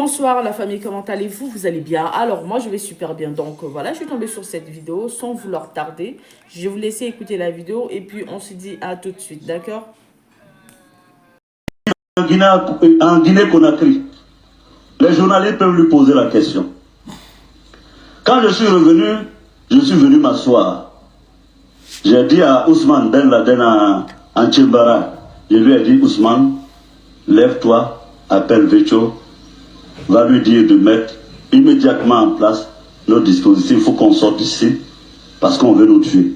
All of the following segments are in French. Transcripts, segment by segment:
Bonsoir la famille, comment allez-vous? Vous allez bien? Alors moi je vais super bien, donc voilà, je suis tombée sur cette vidéo sans vouloir tarder. Je vais vous laisser écouter la vidéo et puis on se dit à tout de suite, d'accord? En Guinée-Conakry, les journalistes peuvent lui poser la question. Quand je suis venu m'asseoir. J'ai dit à Ousmane Ben Laden en Tchimbara, je lui ai dit, Ousmane, lève-toi, appelle Vecho, va lui dire de mettre immédiatement en place nos dispositifs. Il faut qu'on sorte d'ici parce qu'on veut nous tuer.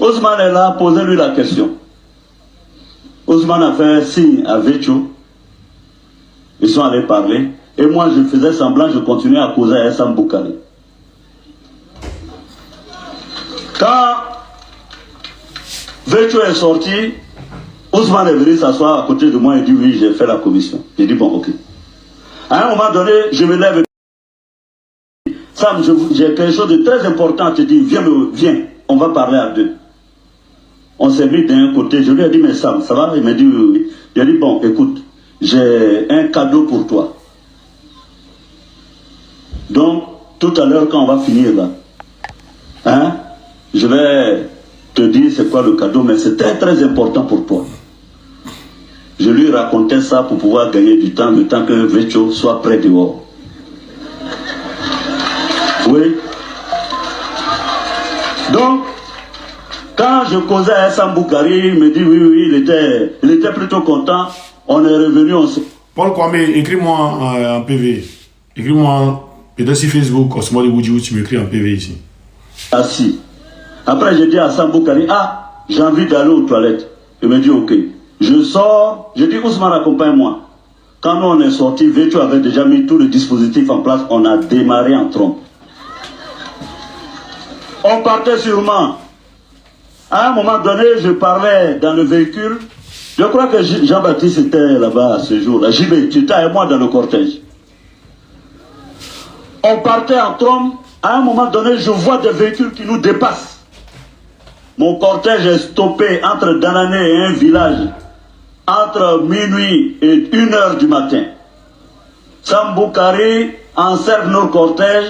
Ousmane est là, posez-lui la question. Ousmane a fait un signe à Vecho. Ils sont allés parler. Et moi, je faisais semblant, je continuais à causer à Essam Boukari. Quand Vecho est sorti, Ousmane est venu s'asseoir à côté de moi et dit oui, j'ai fait la commission. J'ai dit bon, ok. À un moment donné, je me lève et dis, Sam, j'ai quelque chose de très important à te dire. Viens, on va parler à deux. On s'est mis d'un côté, je lui ai dit, mais Sam, ça va? Il m'a dit oui, oui. J'ai dit, bon, écoute, j'ai un cadeau pour toi. Donc, tout à l'heure, quand on va finir là, hein, je vais te dire c'est quoi le cadeau, mais c'est très très important pour toi. Je lui racontais ça pour pouvoir gagner du temps, le temps que Vecho soit prêt dehors. Oui. Donc, quand je causais à Essam Boukari, il me dit oui, oui, il était plutôt content. On est revenu, Paul Kwame, écris-moi en PV. Écris-moi, peut-être sur Facebook, Osmo de Boudjou, tu m'écris en PV ici. Assis. Après, j'ai dit à Essam Boukari, ah, j'ai envie d'aller aux toilettes. Il me dit ok. Je sors, je dis Ousmane, accompagne-moi. Quand nous on est sorti, Vecho avait déjà mis tout le dispositif en place, on a démarré en trompe. On partait sûrement. À un moment donné, je parlais dans le véhicule. Je crois que Jean-Baptiste était là-bas ce jour-là. JB, tu étais avec moi dans le cortège. On partait en trompe. À un moment donné, je vois des véhicules qui nous dépassent. Mon cortège est stoppé entre Danané et un village. Entre minuit et 1h du matin. Sam Boukari encercle notre cortège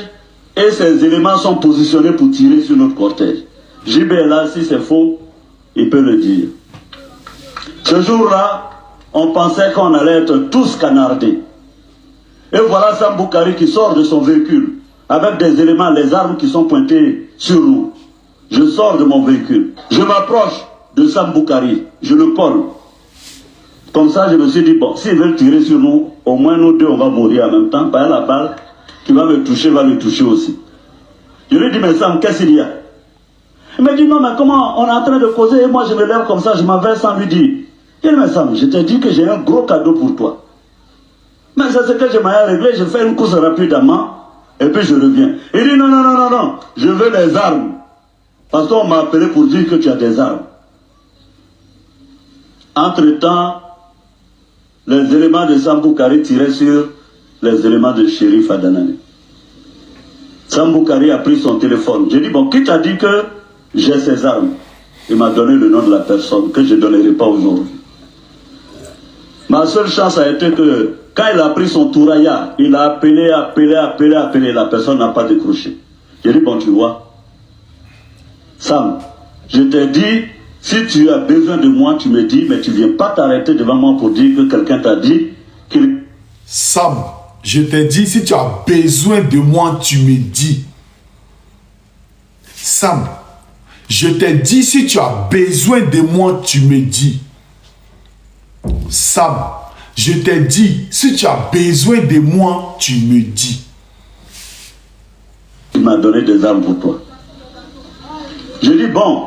et ses éléments sont positionnés pour tirer sur notre cortège. JB est là, si c'est faux, il peut le dire. Ce jour-là, on pensait qu'on allait être tous canardés. Et voilà Sam Boukari qui sort de son véhicule avec des éléments, les armes qui sont pointées sur nous. Je sors de mon véhicule. Je m'approche de Sam Boukari. Je le colle. Comme ça, je me suis dit, bon, s'ils veulent tirer sur nous, au moins nous deux, on va mourir en même temps. Par la balle qui va me toucher, va le toucher aussi. Je lui dis, mais Sam, qu'est-ce qu'il y a? Il me dit, non, mais comment on est en train de causer et moi je me lève comme ça, je m'en vais sans lui dire. Il dit, mais Sam, je t'ai dit que j'ai un gros cadeau pour toi. Mais c'est ce que je m'avais réglé, je fais une course rapidement et puis je reviens. Il dit, non, non, non, non, non, je veux les armes. Parce qu'on m'a appelé pour dire que tu as des armes. Entre-temps, les éléments de Sam Boukari tiraient sur les éléments de shérif à Danané. Sam Boukari a pris son téléphone. J'ai dit, bon, qui t'a dit que j'ai ces armes? Il m'a donné le nom de la personne que je ne donnerai pas aujourd'hui. Ma seule chance a été que quand il a pris son touraya, il a appelé, la personne n'a pas décroché. J'ai dit, bon, tu vois, Sam, je t'ai dit, si tu as besoin de moi, tu me dis, mais tu ne viens pas t'arrêter devant moi pour dire que quelqu'un t'a dit qu'il... Sam, je t'ai dit, si tu as besoin de moi, tu me dis. Sam, je t'ai dit, si tu as besoin de moi, tu me dis. Sam, je t'ai dit, si tu as besoin de moi, tu me dis. Il m'a donné des armes pour toi. Je dis, bon,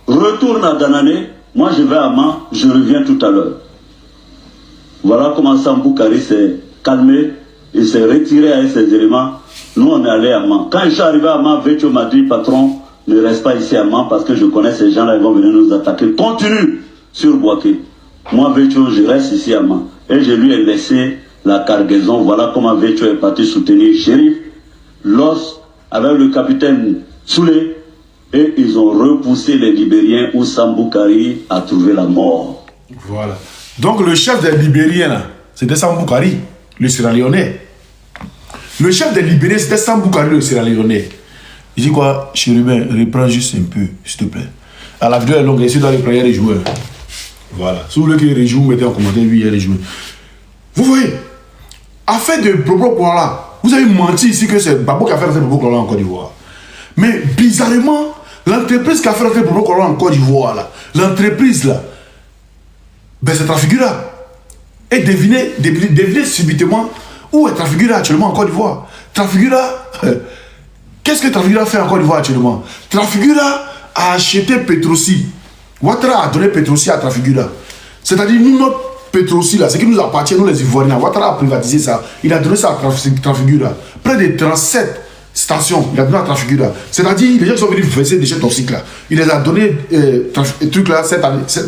retourne à Danané, moi je vais à Man, je reviens tout à l'heure. Voilà comment Sam Boukari s'est calmé, il s'est retiré avec ses éléments. Nous on est allé à Man. Quand je suis arrivé à Man, Vecho m'a dit, patron, ne reste pas ici à Man parce que je connais ces gens-là, ils vont venir nous attaquer. Continue sur Boaké. Moi, Vecho, je reste ici à Man. Et je lui ai laissé la cargaison. Voilà comment Vecho est parti soutenir Shérif, Los, avec le capitaine Soulé. Et ils ont repoussé les Libériens où Sam Boukari a trouvé la mort. Voilà. Donc le chef des Libériens, là, c'était Sam Boukari. le Sierra-Léonais. Le chef des libérés, c'était Sambou Kari, le Sierra-Léonais. Il dit quoi? Chérubin, reprends juste un peu, s'il te plaît. À la vidéo est longue, ici dans les premiers les joueurs. Voilà. Si vous voulez qu'il réjoue, mettez en commentaire, oui, il y a les joueurs. Vous voyez, affaire de Bobo Koala, vous avez menti ici que c'est Babo qui a fait rentrer Bobo Koala en Côte d'Ivoire. Mais bizarrement, l'entreprise qui a fait rentrer Bobo Koala en Côte d'Ivoire, là, l'entreprise là, ben c'est Trafigura. Et devinez subitement où est Trafigura actuellement en Côte d'Ivoire. Trafigura, qu'est-ce que Trafigura fait en Côte d'Ivoire actuellement? Trafigura a acheté Petrosi. Ouattara a donné Petrosi à Trafigura. C'est-à-dire, nous, notre Petrosi, là, ce qui nous appartient, nous les Ivoiriens, Ouattara a privatisé ça. Il a donné ça à Trafigura. Près de 37 stations, il a donné à Trafigura. C'est-à-dire, les gens sont venus verser des déchets toxiques là. Il les a donné, trucs là,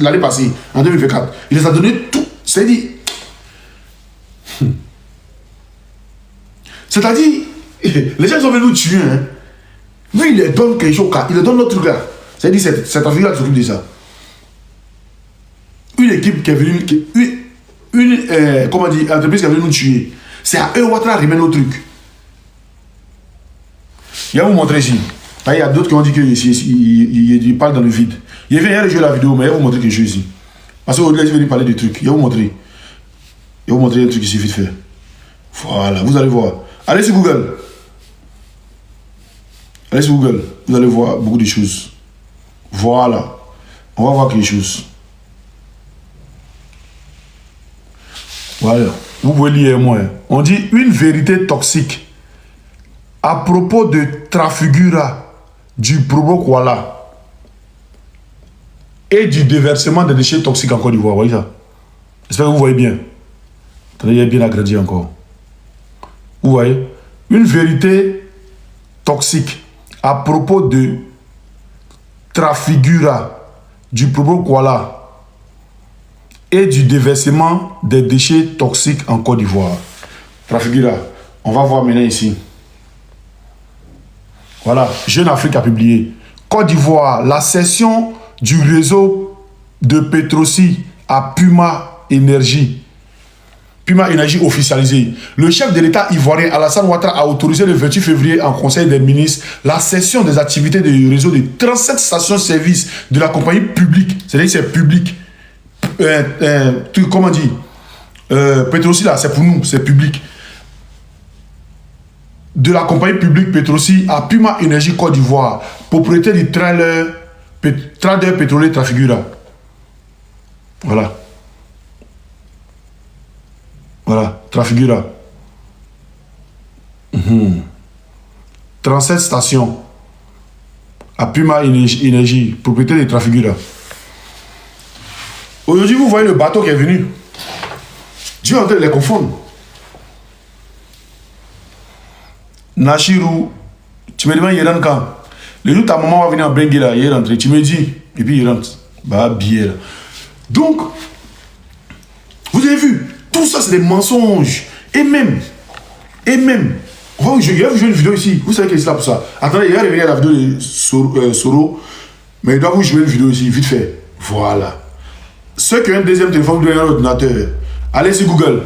l'année passée, en 2024. Il les a donné tout. C'est-à-dire, les gens sont venus nous tuer. Hein. Lui, il leur donne quelque chose, il leur donne notre truc là. C'est-à-dire, c'est Trafigura qui s'occupe de ça. Une équipe qui est venue, comment dire, entreprise qui est venue nous tuer. C'est à eux, Ouattara, remet nos trucs. Il va vous montrer ici. Là, il y a d'autres qui ont dit qu'il parle dans le vide. Il vient jouer la vidéo, mais il va vous montrer quelque chose ici. Parce qu'au-delà, il vient parler des trucs. Il va vous montrer. Il va vous montrer un truc ici, vite fait. Voilà, vous allez voir. Allez sur Google. Allez sur Google. Vous allez voir beaucoup de choses. Voilà. On va voir quelque chose. Voilà. Vous pouvez lire moi. On dit une vérité toxique à propos de Trafigura, du Bobo Koala et du déversement des déchets toxiques en Côte d'Ivoire. Vous voyez ça? J'espère que vous voyez bien. Attendez, il est bien agrandi encore. Vous voyez? Une vérité toxique à propos de Trafigura, du Bobo Koala et du déversement des déchets toxiques en Côte d'Ivoire. Trafigura, on va voir maintenant ici. Voilà, Jeune Afrique a publié. Côte d'Ivoire, la cession du réseau de Petrosi à Puma Énergie. Puma Énergie officialisée. Le chef de l'État ivoirien Alassane Ouattara a autorisé le 28 février en Conseil des ministres la cession des activités du réseau de 37 stations-service de la compagnie publique. C'est-à-dire que c'est public. Comment dire, Petrosi là, c'est pour nous, c'est public. De la compagnie publique Petrosi à Puma Énergie Côte d'Ivoire, propriété du trader pétrolier Trafigura. Voilà. Voilà, Trafigura. 37 stations à Puma Énergie, propriété de Trafigura. Aujourd'hui, vous voyez le bateau qui est venu. Dieu est en train de les confondre. Nachirou, tu me demandes, il rentre quand? Le jour ta maman va venir en Bengue là, il est rentré. Tu me dis, et puis il rentre. Bah, bien là. Donc, vous avez vu, tout ça c'est des mensonges. Et même, oh, il y a une vidéo ici. Vous savez qu'est-ce que c'est là pour ça? Attendez, il va revenir à la vidéo de Soro, mais il doit vous jouer une vidéo ici, vite fait. Voilà. Ceux qui ont un deuxième téléphone, vous avez un ordinateur. Allez sur Google,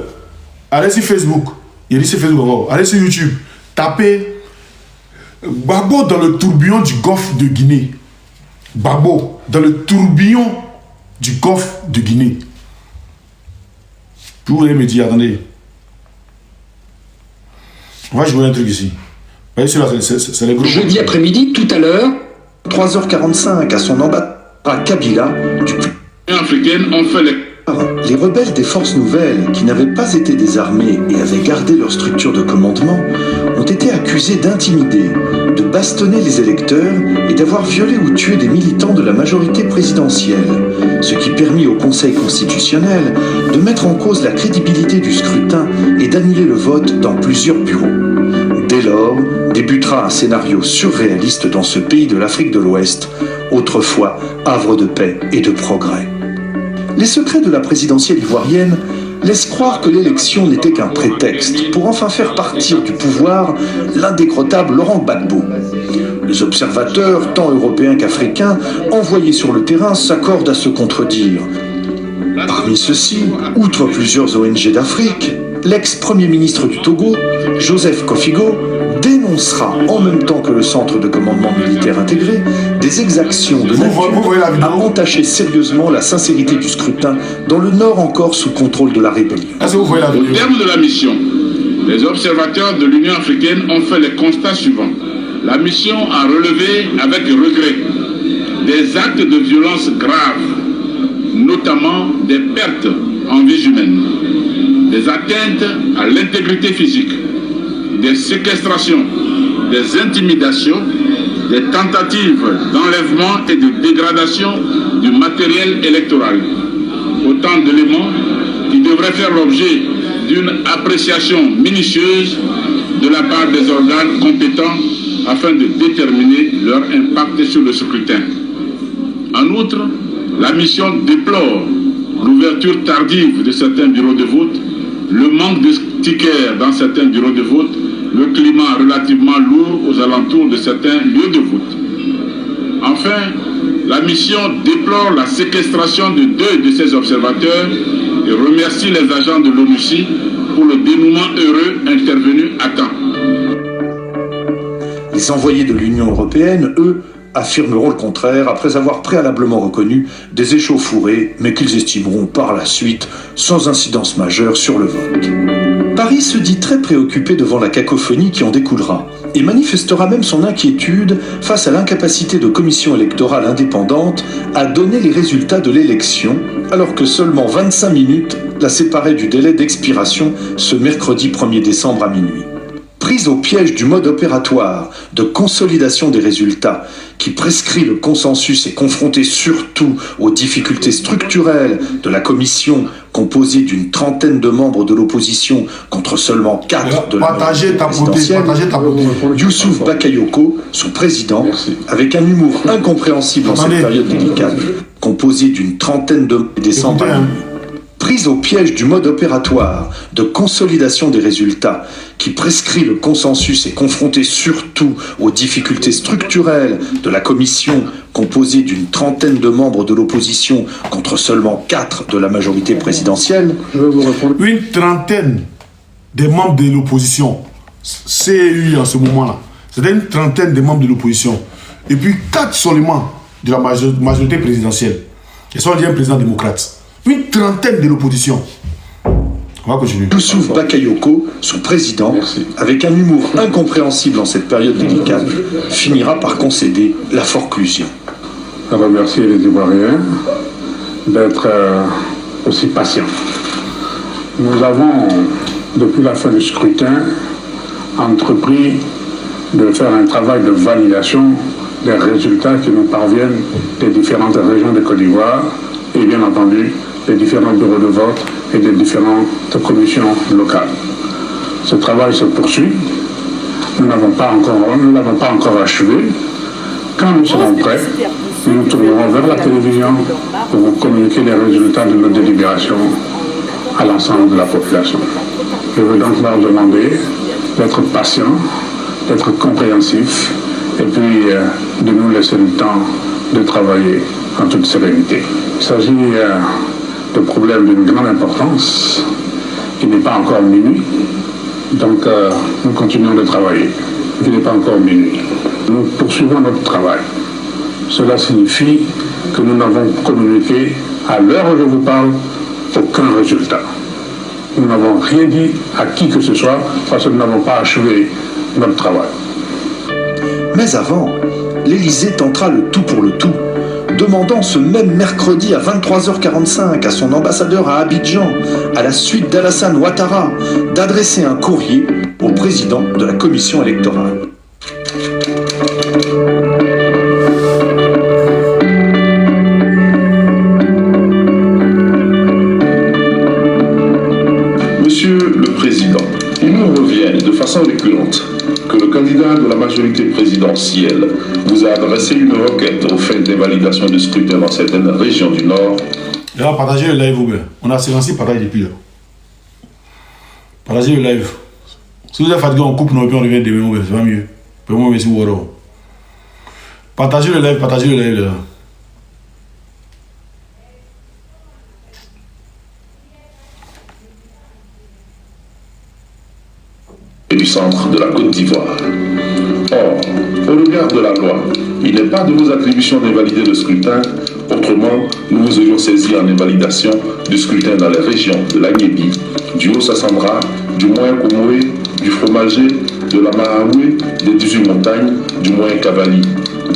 allez sur Facebook. Il dit sur Facebook encore. Allez sur YouTube. Tapez Babo dans le tourbillon du golfe de Guinée. Babo dans le tourbillon du golfe de Guinée. Vous voulez me dire, attendez. On va jouer un truc ici. Vous voyez, c'est les gros. Jeudi après-midi, tout à l'heure, 3h45 à son ambassade à Kabila, du plus africaines ont fait les rebelles des forces nouvelles, qui n'avaient pas été désarmés et avaient gardé leur structure de commandement, ont été accusés d'intimider, de bastonner les électeurs et d'avoir violé ou tué des militants de la majorité présidentielle, ce qui permit au Conseil constitutionnel de mettre en cause la crédibilité du scrutin et d'annuler le vote dans plusieurs bureaux. Dès lors, débutera un scénario surréaliste dans ce pays de l'Afrique de l'Ouest, autrefois havre de paix et de progrès. Les secrets de la présidentielle ivoirienne laissent croire que l'élection n'était qu'un prétexte pour enfin faire partir du pouvoir l'indécrottable Laurent Gbagbo. Les observateurs, tant européens qu'africains, envoyés sur le terrain s'accordent à se contredire. Parmi ceux-ci, outre plusieurs ONG d'Afrique, l'ex-premier ministre du Togo, Joseph Kofigo, dénoncera en même temps que le centre de commandement militaire intégré des exactions de nature à entacher sérieusement la sincérité du scrutin dans le nord encore sous contrôle de la rébellion. Au terme de la mission, les observateurs de l'Union africaine ont fait les constats suivants. La mission a relevé avec regret des actes de violence graves, notamment des pertes en vies humaines, des atteintes à l'intégrité physique, des séquestrations, des intimidations, des tentatives d'enlèvement et de dégradation du matériel électoral. Autant d'éléments qui devraient faire l'objet d'une appréciation minutieuse de la part des organes compétents afin de déterminer leur impact sur le scrutin. En outre, la mission déplore l'ouverture tardive de certains bureaux de vote, le manque de stickers dans certains bureaux de vote, le climat relativement lourd aux alentours de certains lieux de vote. Enfin, la mission déplore la séquestration de 2 de ses observateurs et remercie les agents de l'ONUCI pour le dénouement heureux intervenu à temps. Les envoyés de l'Union européenne, eux, affirmeront le contraire après avoir préalablement reconnu des échauffourées, mais qu'ils estimeront par la suite sans incidence majeure sur le vote. Paris se dit très préoccupé devant la cacophonie qui en découlera et manifestera même son inquiétude face à l'incapacité de commissions électorales indépendantes à donner les résultats de l'élection, alors que seulement 25 minutes la séparaient du délai d'expiration ce mercredi 1er décembre à minuit. Prise au piège du mode opératoire de consolidation des résultats qui prescrit le consensus et confrontée surtout aux difficultés structurelles de la commission composée d'une trentaine de membres de l'opposition contre seulement 4 de la majorité présidentielle, Youssouf Bakayoko, son président, avec un humour incompréhensible en cette période délicate, composée d'une trentaine de décembre à minuit. Prise au piège du mode opératoire de consolidation des résultats qui prescrit le consensus et confronté surtout aux difficultés structurelles de la commission composée d'une trentaine de membres de l'opposition contre seulement 4 de la majorité présidentielle. Une trentaine des membres de l'opposition, CEU en ce moment-là, c'était une trentaine de membres de l'opposition. Et puis 4 seulement de la majorité présidentielle. Et soit un président démocrate. Une trentaine de l'opposition. On va continuer. Youssouf Bakayoko, son président, avec un humour incompréhensible en cette période délicate, finira par concéder la forclusion. Je remercie les Ivoiriens d'être aussi patients. Nous avons, depuis la fin du scrutin, entrepris de faire un travail de validation des résultats qui nous parviennent des différentes régions de Côte d'Ivoire et bien entendu des différents bureaux de vote et des différentes commissions locales. Ce travail se poursuit. Nous ne l'avons pas encore achevé. Quand nous serons prêts, nous nous tournerons vers la télévision pour vous communiquer les résultats de nos délibérations à l'ensemble de la population. Je veux donc leur demander d'être patients, d'être compréhensifs et puis de nous laisser le temps de travailler en toute sérénité. Il s'agit de problèmes d'une grande importance. Il n'est pas encore minuit, donc nous continuons de travailler. Il n'est pas encore minuit. Nous poursuivons notre travail. Cela signifie que nous n'avons communiqué, à l'heure où je vous parle, aucun résultat. Nous n'avons rien dit à qui que ce soit parce que nous n'avons pas achevé notre travail. Mais avant, l'Élysée tentera le tout pour le tout, demandant ce même mercredi à 23h45 à son ambassadeur à Abidjan, à la suite d'Alassane Ouattara, d'adresser un courrier au président de la commission électorale. Monsieur le Président, il nous revient de façon récurrente que le candidat de la majorité présidentielle vous a adressé une requête aux fins d'invalidation de scrutin dans certaines régions du Nord. Là, partagez le live, vous. On a silencié partage depuis là. Partagez le live. Si vous êtes fatigué, on coupe, on revient demain, c'est pas mieux. Partagez le live là. du centre de la Côte d'Ivoire. Or, au regard de la loi, il n'est pas de vos attributions d'invalider le scrutin. Autrement, nous vous aurions saisi en invalidation du scrutin dans les régions de l'Agnébi, du Haut-Sassandra, du Moyen-Komoé, du Fromager, de la Mahaoué, des 18 montagnes, du Moyen-Cavali,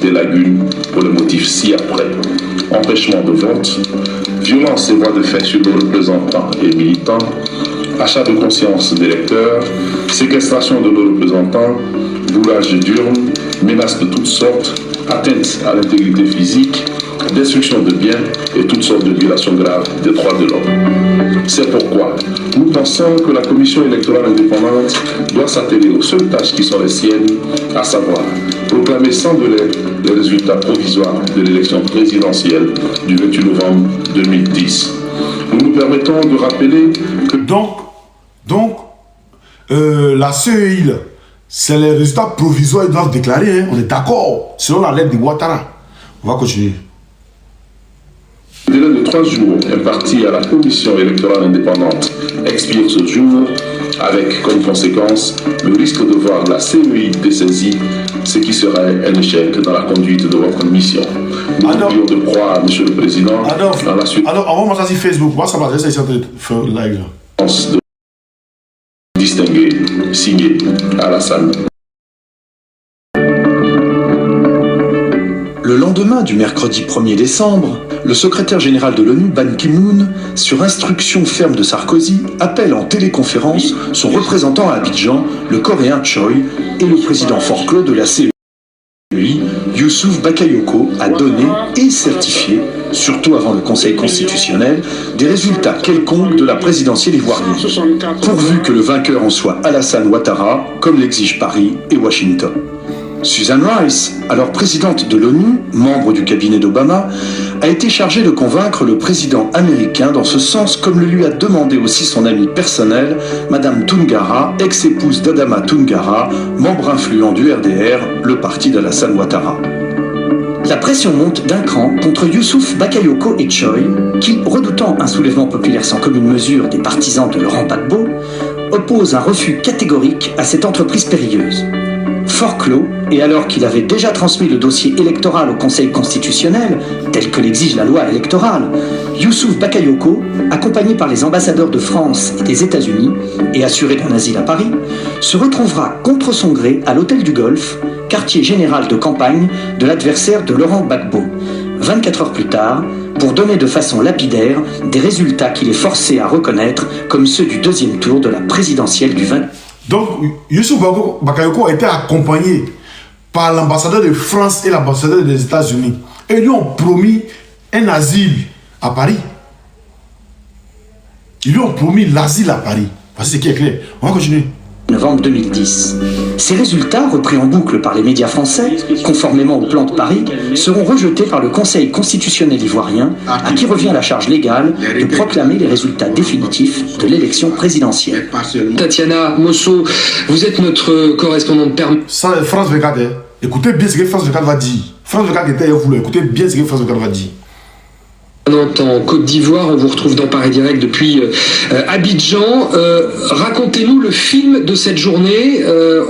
des lagunes, pour le motif ci-après. Empêchement de vote, violence et voies de fait sur nos représentants et militants, achat de conscience d'électeurs, séquestration de nos représentants, bourrage d'urnes, menaces de toutes sortes, atteinte à l'intégrité physique, destruction de biens et toutes sortes de violations graves des droits de l'homme. C'est pourquoi nous pensons que la Commission électorale indépendante doit s'atteler aux seules tâches qui sont les siennes, à savoir proclamer sans délai les résultats provisoires de l'élection présidentielle du 28 novembre 2010. Nous nous permettons de rappeler que... Donc, la CEI, c'est les résultats provisoires qu'ils doivent déclarer, hein. On est d'accord, selon la lettre de Ouattara. On va continuer. Le délai de 3 jours imparti à la Commission électorale indépendante expire ce jour, avec comme conséquence le risque de voir la CEI dessaisie, ce qui serait un échec dans la conduite de votre mission. Nous prions de croire, Monsieur le Président, dans la suite. Alors, envoie-moi ça sur Facebook. Moi, ça va rester en train de faire live. Distingué, signé Alassane. Le lendemain du mercredi 1er décembre, le secrétaire général de l'ONU, Ban Ki-moon, sur instruction ferme de Sarkozy, appelle en téléconférence son représentant à Abidjan, le Coréen Choi, et le président Faure-Claude de la CEI, Youssouf Bakayoko, a donné et certifié, surtout avant le Conseil constitutionnel, des résultats quelconques de la présidentielle ivoirienne, pourvu que le vainqueur en soit Alassane Ouattara, comme l'exigent Paris et Washington. Susan Rice, alors présidente de l'ONU, membre du cabinet d'Obama, a été chargée de convaincre le président américain dans ce sens, comme le lui a demandé aussi son amie personnelle, Madame Toungara, ex-épouse d'Adama Toungara, membre influent du RDR, le parti d'Alassane Ouattara. La pression monte d'un cran contre Youssouf Bakayoko et Choi, qui, redoutant un soulèvement populaire sans commune mesure des partisans de Laurent Gbagbo, opposent un refus catégorique à cette entreprise périlleuse. Fort clos, et alors qu'il avait déjà transmis le dossier électoral au Conseil constitutionnel, tel que l'exige la loi électorale, Youssouf Bakayoko, accompagné par les ambassadeurs de France et des États-Unis, et assuré d'un asile à Paris, se retrouvera contre son gré à l'Hôtel du Golfe, quartier général de campagne de l'adversaire de Laurent Gbagbo, 24 heures plus tard, pour donner de façon lapidaire des résultats qu'il est forcé à reconnaître comme ceux du deuxième tour de la présidentielle du 20. Donc, Youssouf Bakayoko a été accompagné par l'ambassadeur de France et l'ambassadeur des États-Unis. Et ils lui ont promis un asile à Paris. Ils lui ont promis l'asile à Paris. Voici ce qui est clair. On va continuer. Novembre 2010. Ces résultats, repris en boucle par les médias français, conformément au plan de Paris, seront rejetés par le Conseil constitutionnel ivoirien, à qui revient la charge légale de proclamer les résultats définitifs de l'élection présidentielle. Tatiana Mosso, vous êtes notre correspondante permanente. Ça, France 24, hein. Écoutez bien ce que France 24 va dire. France 24 était à vous, écoutez bien ce que France 24 va dire. En Côte d'Ivoire, on vous retrouve dans Paris Direct depuis Abidjan. Racontez-nous le film de cette journée.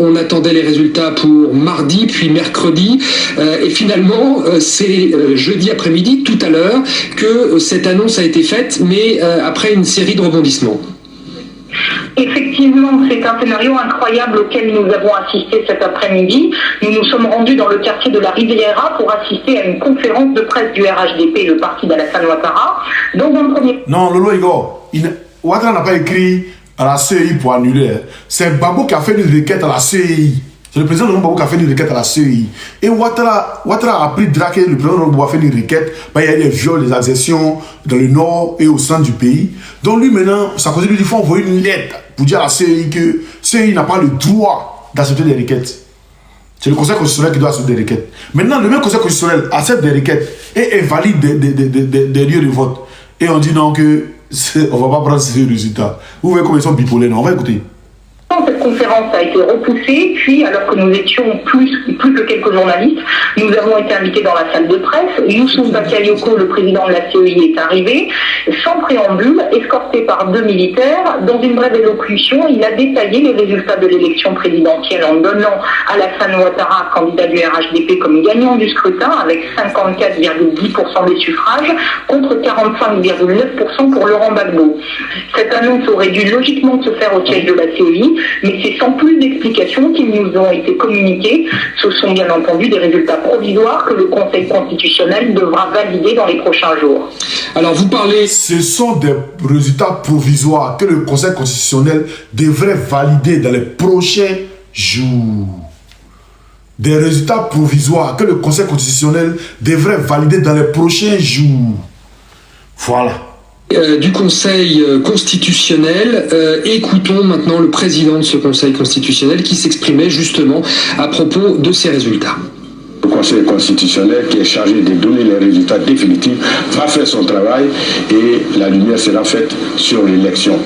On attendait les résultats pour mardi, puis mercredi. Et finalement, c'est jeudi après-midi, tout à l'heure, que cette annonce a été faite, mais après une série de rebondissements. Effectivement, c'est un scénario incroyable auquel nous avons assisté cet après-midi. Nous nous sommes rendus dans le quartier de la Riviera pour assister à une conférence de presse du RHDP, le parti d'Alassane Ouattara. Dans un premier... Non, Lolo Igor, Ouattara n'a pas écrit à la CEI pour annuler. C'est Gbagbo qui a fait une requête à la CEI. C'est le président de Gbagbo qui a fait une requête à la CEI. Et Ouattara a pris drac et le président de Gbagbo a fait une requête. Il y a des viols, des agressions dans le nord et au centre du pays. Donc lui maintenant, Sarkozy lui dit qu'il faut envoyer une lettre pour dire à la CEI que CEI n'a pas le droit d'accepter des requêtes. C'est le Conseil constitutionnel qui doit accepter des requêtes. Maintenant, le même Conseil constitutionnel accepte des requêtes et invalide des lieux de vote. Et on dit non que on ne va pas prendre ces résultats. Vous voyez comment ils sont bipolaires, non? On va écouter. cette conférence a été repoussée, puis alors que nous étions plus que quelques journalistes, nous avons été invités dans la salle de presse. Youssouf Bakayoko, le président de la CEI, est arrivé, sans préambule, escorté par 2 militaires. Dans une brève élocution, il a détaillé les résultats de l'élection présidentielle en donnant Alassane Ouattara, candidat du RHDP, comme gagnant du scrutin, avec 54,10% des suffrages, contre 45,9% pour Laurent Gbagbo. Cette annonce aurait dû logiquement se faire au siège de la CEI, mais c'est sans plus d'explications qui nous ont été communiquées. Ce sont bien entendu des résultats provisoires que le Conseil constitutionnel devra valider dans les prochains jours. Alors vous parlez... Ce sont des résultats provisoires que le Conseil constitutionnel devrait valider dans les prochains jours. Des résultats provisoires que le Conseil constitutionnel devrait valider dans les prochains jours. Voilà. Du Conseil constitutionnel. Écoutons maintenant le président de ce Conseil constitutionnel qui s'exprimait justement à propos de ces résultats. Le Conseil constitutionnel, qui est chargé de donner les résultats définitifs, va faire son travail et la lumière sera faite sur l'élection.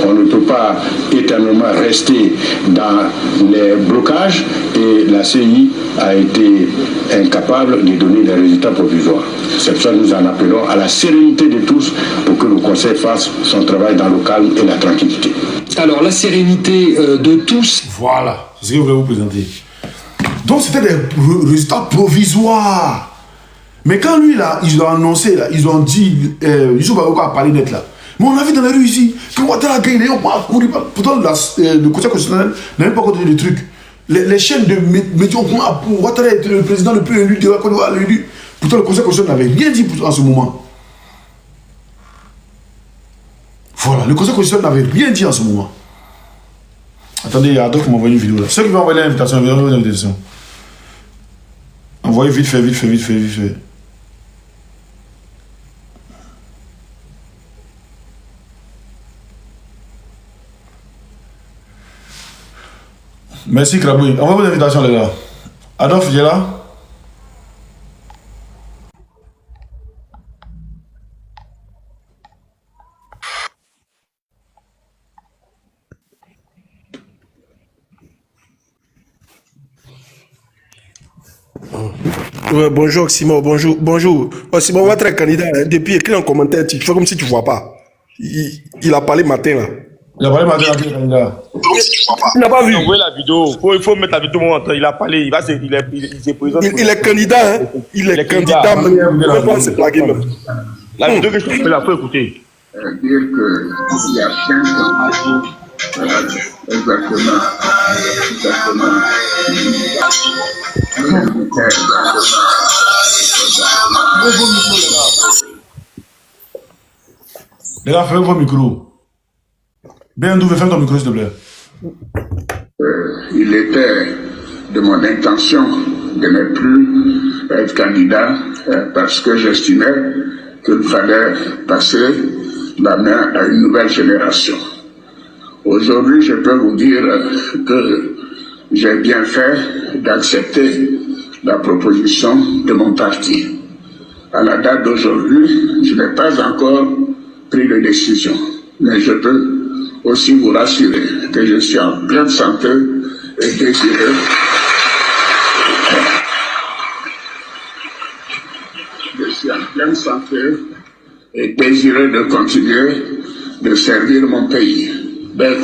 On ne peut pas éternellement rester dans les blocages et la CEI a été incapable de donner des résultats provisoires. C'est pour ça que nous en appelons à la sérénité de tous pour que le Conseil fasse son travail dans le calme et la tranquillité. Alors la sérénité de tous. Voilà, c'est ce que je voulais vous présenter. Donc c'était des résultats provisoires. Mais quand lui là, ils ont annoncé, là, ils ont dit, Youssouf Bakayoko a parlé net là. Mais on a vu dans la rue ici que Ouattara a gagné, on va courir. Pourtant le Conseil constitutionnel n'a même pas continué les trucs. Les chaînes de médias, Ouattara était le président le plus élu de la Côte d'Ivoire, élu. Pourtant le Conseil constitutionnel n'avait rien dit en ce moment. Voilà, le Conseil constitutionnel n'avait rien dit en ce moment. Attendez, il y a d'autres qui m'ont envoyé une vidéo là. Ceux qui m'ont envoyé l'invitation, envoyez l'invitation. Envoyez vite fait. Merci Kraboué. Envoyez vos invitations les gars. Adolphe, il est là? Ouais, bonjour Simon, bonjour. Oh, Simon, votre candidat, hein, depuis écrit en commentaire, tu fais comme si tu ne vois pas. Il a parlé matin là. Il a parlé matin à quel candidat? Il n'a pas vu. Envoyez la vidéo. Il faut mettre la vidéo moment. Il a parlé, il s'est présenté. Il est candidat, hein. Il est candidat. Même pas se plaquer même. La vidéo que je te fais, il faut écouter. Dire qu'il y a 5 ans, exactement. Les gars, fermez vos micros. Bien d'où ferme ton micro, s'il te plaît. Il était de mon intention de ne plus être candidat parce que j'estimais qu'il fallait passer la main à une nouvelle génération. Aujourd'hui, je peux vous dire que j'ai bien fait d'accepter la proposition de mon parti. À la date d'aujourd'hui, je n'ai pas encore pris de décision, mais je peux aussi vous rassurer que je suis en pleine santé et désireux. Je suis en pleine santé et désireux de continuer de servir mon pays. Ben,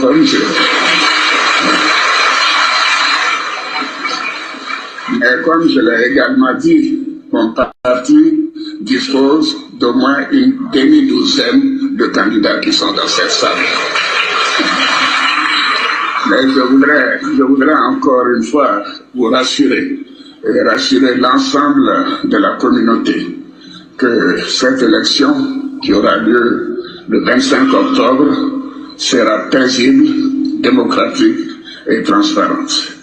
mais comme je l'ai également dit, mon parti dispose d'au moins une demi-douzaine de candidats qui sont dans cette salle. Mais je voudrais encore une fois vous rassurer et rassurer l'ensemble de la communauté que cette élection qui aura lieu le 25 octobre sera paisible, démocratique et transparente.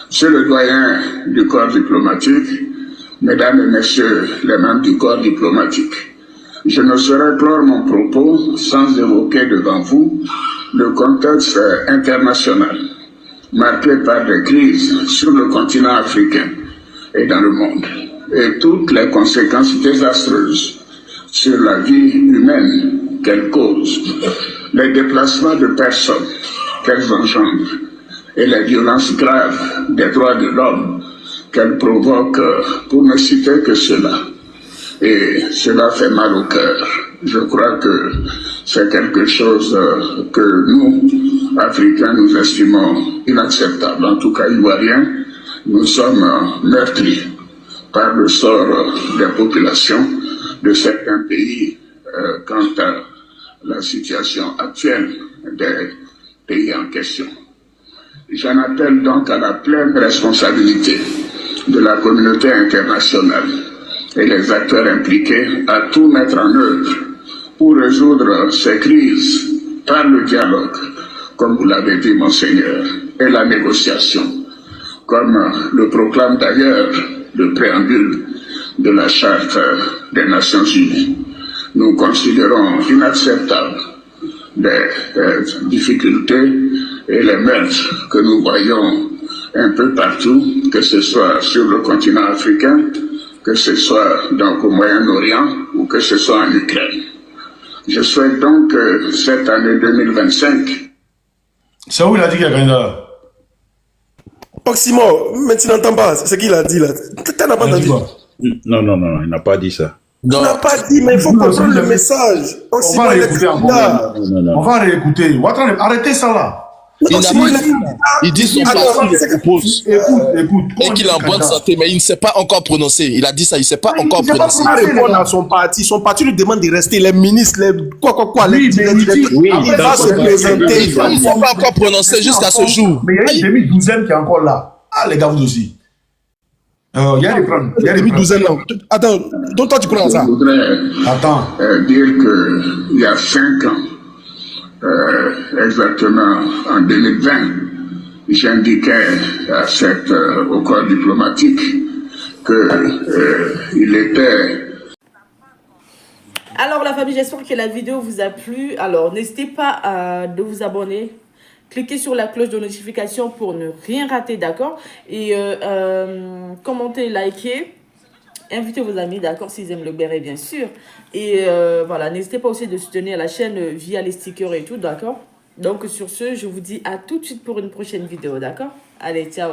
Monsieur le doyen du corps diplomatique, mesdames et messieurs les membres du corps diplomatique, je ne saurais clore mon propos sans évoquer devant vous le contexte international marqué par des crises sur le continent africain et dans le monde et toutes les conséquences désastreuses sur la vie humaine qu'elles causent, les déplacements de personnes, qu'elles engendrent et les violences graves des droits de l'homme qu'elles provoquent, pour ne citer que cela. Et cela fait mal au cœur. Je crois que c'est quelque chose que nous, Africains, nous estimons inacceptable. En tout cas, Ivoiriens, nous sommes meurtris par le sort des populations de certains pays quant à la situation actuelle des pays en question. J'en appelle donc à la pleine responsabilité de la communauté internationale et les acteurs impliqués à tout mettre en œuvre pour résoudre ces crises par le dialogue, comme vous l'avez dit, Monseigneur, et la négociation, comme le proclame d'ailleurs le préambule de la Charte des Nations Unies. Nous considérons inacceptables les difficultés et les meurtres que nous voyons un peu partout, que ce soit sur le continent africain, que ce soit donc au Moyen-Orient ou que ce soit en Ukraine. Je souhaite donc que cette année 2025... C'est où il a dit qu'il y a candidat? Oxymore, mais tu n'entends pas ce qu'il a dit là. Tu n'as pas entendu. Non, il n'a pas dit ça. Il n'a pas dit, mais il faut comprendre le message. On va réécouter encore. On va réécouter. Arrêtez ça là. Il dit son parti le propose. Écoute. Et qu'il est en bonne santé, mais il ne s'est pas encore prononcé. Il a dit ça, il ne s'est pas encore prononcé. Il ne peut pas répondre à son parti. Son parti lui demande de rester. Les ministres, quoi. Il va se présenter. Il ne s'est pas encore prononcé jusqu'à ce jour. Mais il y a une demi-douzaine qui est encore là. Ah, les gars, vous aussi. Il y a des problèmes. Il y a des demi-douzaine là. Attends, donc toi tu connais ça. Je voudrais dire qu'il y a 5 ans, exactement en 2020, j'indiquais au corps diplomatique qu'il était... Alors la famille, j'espère que la vidéo vous a plu. Alors n'hésitez pas de vous abonner. Cliquez sur la cloche de notification pour ne rien rater, d'accord? Et commentez, likez. Invitez vos amis, d'accord, s'ils aiment le béret, bien sûr. Et voilà, n'hésitez pas aussi de soutenir la chaîne via les stickers et tout, d'accord? Donc sur ce, je vous dis à tout de suite pour une prochaine vidéo, d'accord? Allez, ciao!